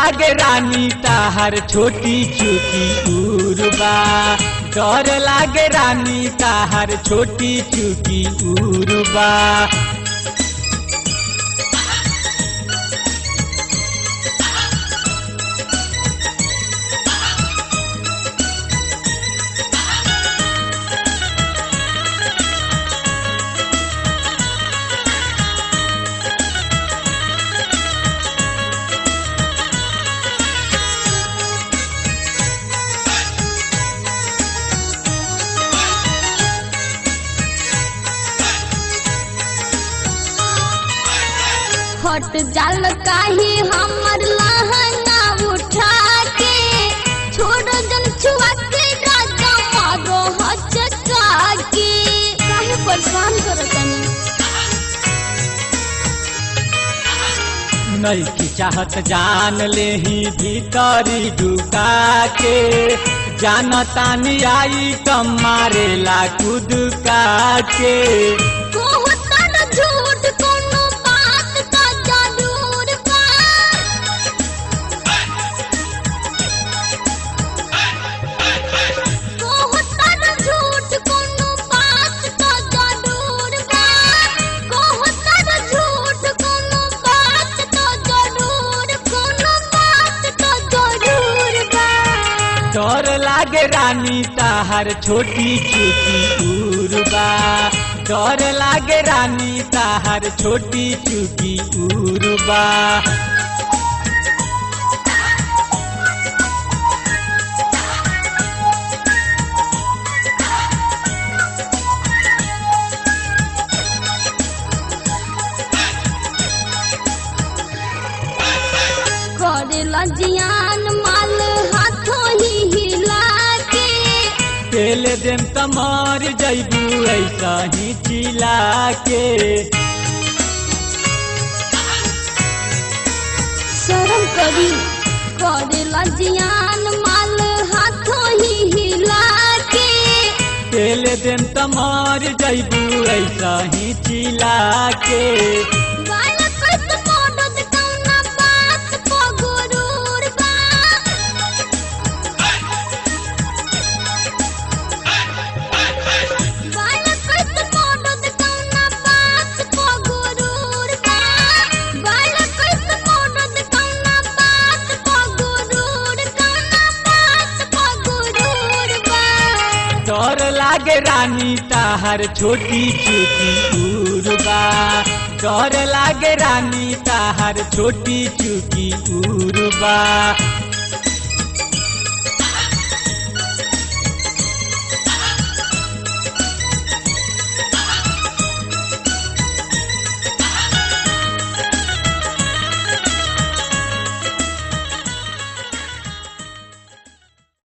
लागे रानी ताहर छोटी चुकी उर्बा, डर लागे रानी ताहर छोटी चुकी उर्बा। हट जाल काहे हमर लहंगा उठा के, छोड़ जन छुआ के राजा मारो हचका के। काहे परेशान करतनी नहीं की चाहत जान ले ही भीतरी ढुका के, जानतानी आई कम मारेला कूद का के। झूठ कोनो बात का जरूर बा, झूठ कोनो बात का जरूर बा, झूठ कोनो बात का जरूर, कोनो बात का जरूर बा। डर लागे रानी ताहर छोटी चुकी उर्बा, डर लागे रानी ताहर छोटी चुकी उर्बा। करेला जियान माल हाथों ही हिला के, तेल देम तमार जैबू ऐसा ही चिला के। शर्म करी करेला जियान माल हाथों ही हिला के, तेल देम तमार जैबू ऐसा ही चिला के। डर लागे रानी ताहर छोटी चुकी उर्बा, डर लागे रानी ताहर छोटी चुकी उर्बा।